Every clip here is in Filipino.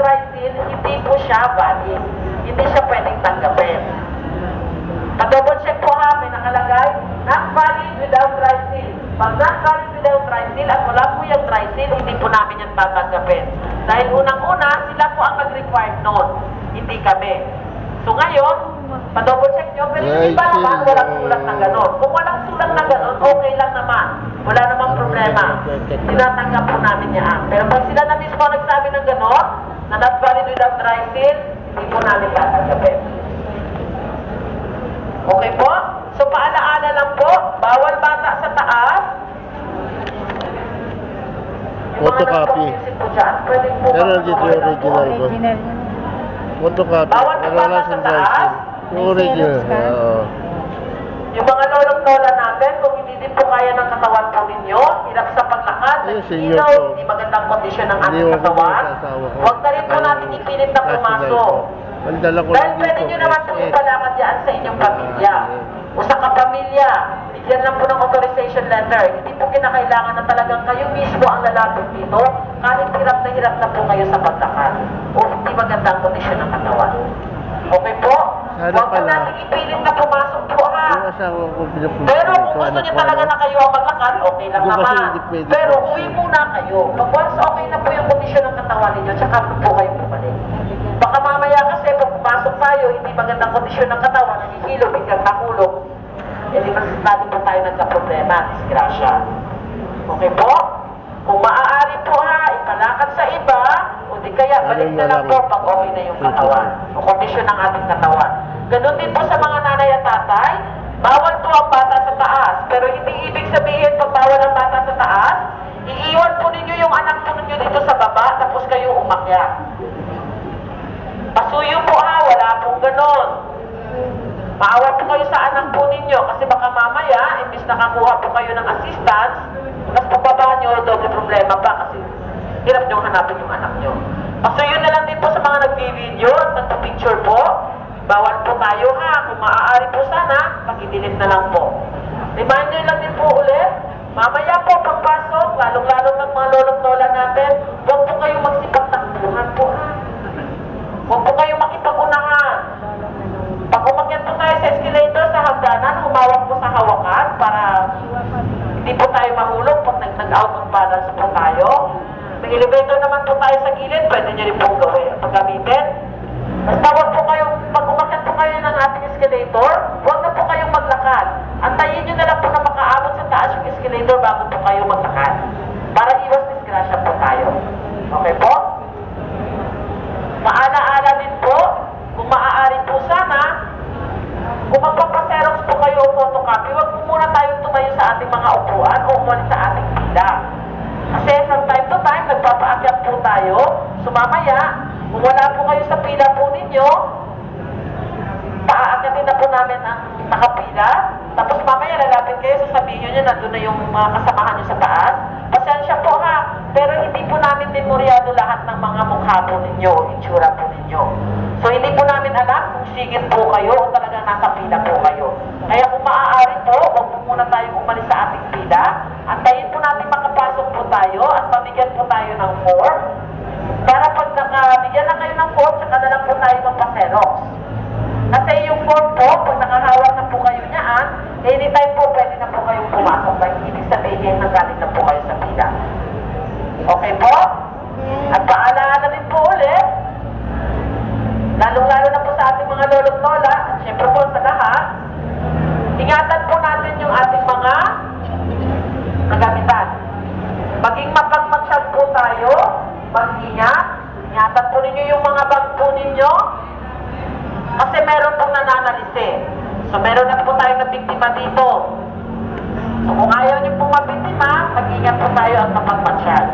dry seal, hindi po siya valid. Hindi siya pwedeng tanggapin. Pa-double check po ha, may nakalagay, not valid without dry seal. Pag not valid without dry seal at wala po yung dry seal, hindi po namin yan tatanggapin. Dahil unang-una, sila po ang nag-required noon, hindi kami. So ngayon, pa-double check nyo, pero hindi ba naman walang sulat na gano'n? Kung walang sulat na gano'n, okay lang naman. Wala namang problema. Tinatanggap po namin yan. Pero pag sila na mismo nagsabi ng gano'n, na not valid without dry seal, hindi po namin tatanggapin. Okay po? So paalaala lang po, bawal bata sa taas. Photocopy. Pero dito yung original ko. Photocopy. Bawal na bata sa taas. Yung original. Oo. Yung mga lolong-lola natin, kung hindi din po kaya ng katawan po ninyo, hirap sa paglakad, nag-ilaw, hindi magandang kondisyon ng ating katawan, huwag na rin po natin ipilit na pumasok. Dahil pwede nyo naman po ipalakad yan sa inyong pamilya. O sa kapamilya, bigyan lang po ng authorization letter. Hindi po kinakailangan na talagang kayo mismo ang lalapit dito, kahit hirap na po kayo sa paglakad. O hindi magandang kondisyon ng katawan. Okay po? Huwag po natin ipilit na pumasok po ha. Pero kung gusto niyo talaga na kayo ang maglakad, okay lang naman. Pero uwi muna kayo. Pag once okay na po yung kondisyon ng katawan ninyo, tsaka po kayo bumalik. Baka mamaya kasi pag pumasok tayo, hindi magandang kondisyon ng katawan, nahihilo, biglang nahulog. Eh di mas lalo po tayo nagka-problema, disgrasya. Okay po? Kung maaari po ha, ipalakad sa iba, o di kaya balik na lang po pag okay na yung katawan, o kondisyon ng ating katawan. Ganon din po sa mga nanay at tatay, bawal po ang bata sa taas, pero hindi ibig sabihin pag bawal ang bata sa taas, iiwan po ninyo yung anak po ninyo dito sa baba, tapos kayo umakyat. Pasuyo po ha, wala pong ganon. Maawa po kayo sa anak po ninyo, kasi baka mamaya, imbis nakakuha po kayo ng assistance, tapos pagbaba nyo, doble problema pa, kasi hirap nyo hanapin yung anak nyo. Pasuyo na lang din po sa mga nag-video at nag-picture po, bawal po tayo ha, kung maaari po sana, pakidilit na lang po. Reminder lang din po ulit, mamaya po pagpasok, lalong-lalo ng mga lolong-lola natin, huwag po kayong magsipagtakbuhan po ha. Huwag po kayong makipag-unahan. Pag umakyat po tayo sa escalator sa hagdanan, humawak po sa hawakan para hindi po tayo mahulog pag nag-out of balance po tayo. May elevator naman po tayo sa gilid, pwede nyo rin pong paggamitin. Basta huwag po kayong, pag umakyat po kayo ng ating escalator, huwag na po kayong maglakad. Antayin nyo na lang po na makaabot sa taas yung escalator bago po kayo maglakad. Para iwas disgrasya po tayo. Okay po? Maala-ala din po, kung maaari po sana, kung magpapaserox po kayo o photocopy, huwag po muna tayong tumayo sa ating mga upuan o umalis sa ating pila. Kasi from time to time, nagpapaakyat po tayo, sumamaya, kung wala po kayo sa pila po ninyo, paaakyatin na po namin ang nakapila, tapos mamaya lalapit kayo, sasabihin nyo nandun na yung mga kasamahan nyo sa taas. Pasensya po ha, pero hindi po namin memoryado lahat ng mga mukha po ninyo o itsura po ninyo. So hindi po namin alam kung sigit po kayo o talagang nasa pila po kayo. Kaya kung maaari po, huwag po muna tayong umalis sa ating pila. Antayin po natin makapasok po tayo at pabigyan po tayo ng form. Para pag nakabigyan na kayo ng form, saka na lang po tayo magpa-xerox. Kasi yung form po, pag nakahawak na po kayo niyaan, anytime po pwede na po kayong pumasok. Like, ibig sabihin nanggaling na po kayo sa pila. Okay po? At paalala din po ulit, lalong-lalo na po sa ating mga lolo't lola, at syempre po sa lahat, ingatan po natin yung ating mga kagamitan. Maging mapagmatsyag po tayo, mag-ingat, ingatan po ninyo yung mga bag po ninyo, kasi meron pong nananalisi. So meron na po tayong nabiktima dito. So kung ayaw niyo pong mabiktima, mag-ingat po tayo at mapagmatsyag.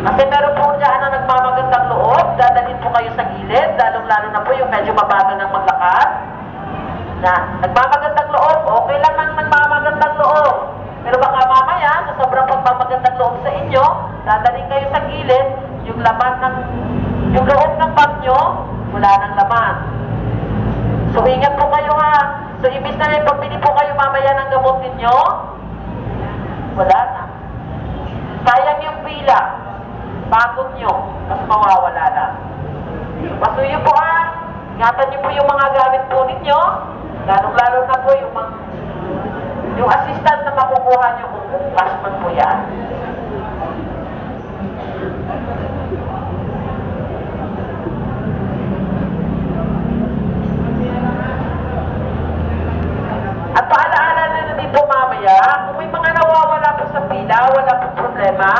Kasi meron po dyan na nagmamagandang loob, dadalhin po kayo sa gilid, lalong-lalo na po yung medyo mabagal ng maglakad. Na, nagmamagandang loob, okay lang nang nagmamagandang loob. Pero baka mamaya, sa sobrang pagmamagandang loob sa inyo, dadalhin kayo sa gilid, yung laman ng, yung loob ng bag nyo, wala nang laman. So ingat po kayo ha. So ibig na may pagbili po kayo mamaya ng gamot ninyo, wala na. Sayang yung pila. Pagod nyo, mas mawawala na. Pasuyo po ingatan niyo po yung mga gamit po ninyo, lalong-lalo na po yung assistant na makukuha niyo kung cash man po yan. At paalaala na din po mamaya, kung may mga nawawala po sa pila, wala po problema,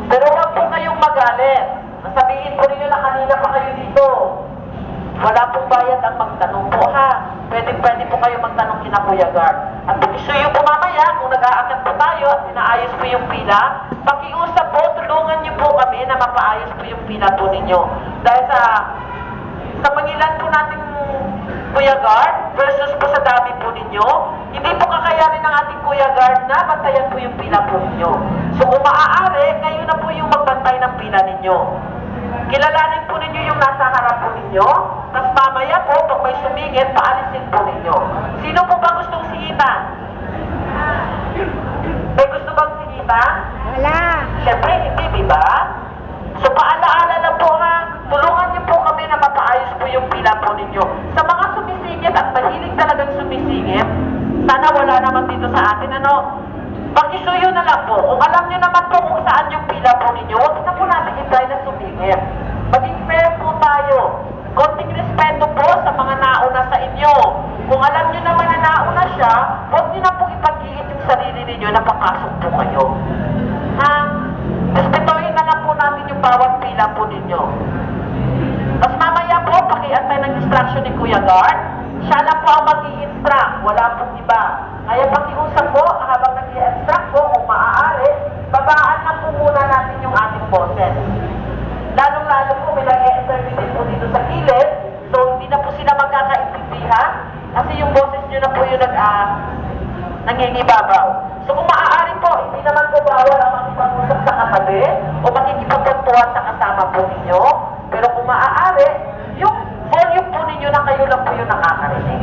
pero huwag po kayong magalit. Sabihin po ninyo na kanina pa kayo dito. Wala pong bayad ang magtanong po Pwede po kayo magtanong kina Kuya Guard. At pag-isuyo po mamaya, kung nag-aakyat po tayo at inaayos po yung pila, pakiusap po, tulungan niyo po kami na mapaayos po yung pila po ninyo. Dahil sa mangilan po nating Kuya Guard versus po sa dami po ninyo, hindi po kakayanin ng ating Kuya Guard na bantayan po yung pila po ninyo. So kung maaari, kayo na po yung magbantay ng pila ninyo. Kilalanin po ninyo yung nasa harap po ninyo, tapos mamaya po, pag may sumingit, paalisin po ninyo. Sino po ba gustong singitan? May gusto bang singitan? Wala. Siyempre, hindi, di ba? So paalaala lang po tulungan niyo po kami na mapaayos po yung pila po ninyo. Sa mga sumisingit at mahilig talagang sumisingit, sana wala naman dito sa atin, pag-isuyo na lang po. Kung alam niyo naman po kung saan yung pila po ninyo, huwag na po natin i-try na sumingit. Maging fair po tayo. Konting respeto po sa mga nauna sa inyo. Kung alam niyo naman na nauna siya, huwag niyo na po ipag-iit yung sarili ninyo na papasok po kayo. Respetuhin na lang po natin yung bawat pila po ninyo. Tapos mamaya po, pakiantay ng instruction ni Kuya Guard. Siya lang po ang mag-i-instruct, wala pong iba. Kaya pakiusap po, habang nag-i-instruct po, kung maaari, babaan na po muna natin yung ating boses. Lalong-lalo po, may nag-i-interview po dito sa gilid, so hindi na po sila magkakaintindihan, kasi yung boses nyo na po yung nangingibabaw. So kung maaari po, hindi naman po bawal ang makipag-usap sa katabi, o makikipagkwentuhan sa kasama po ninyo, pero kung maaari, yung volume po ninyo na kayo lang po yung nakakarinig.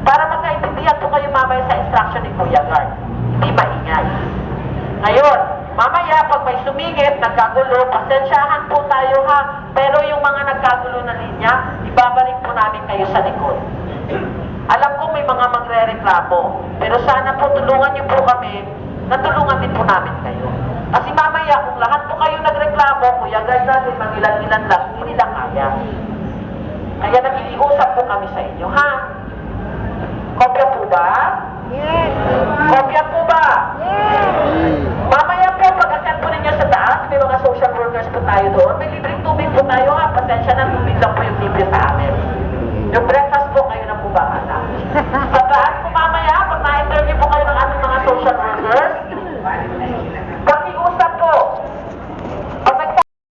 Para magkaintindihan po kayo mamaya sa instruction ni Kuya Guard. Hindi maingay. Ngayon, mamaya pag may sumingit, nagkagulo, pasensyahan po tayo pero yung mga nagkagulo na linya, ibabalik po namin kayo sa likod. Alam ko may mga magre-reklamo, pero sana po tulungan niyo po kami, natulungan din po namin kayo. Kasi mamaya, kung lahat po kayo nagreklamo, Kuya Guard natin, mag-ilan-ilan lang, hindi nila kaya. Kaya nakikiusap po kami sa inyo, Kopya po ba? Yes. Kopya po ba? Yes. Mamaya po, pag-akyat po ninyo sa taas, may mga social workers po tayo doon, may libreng tubig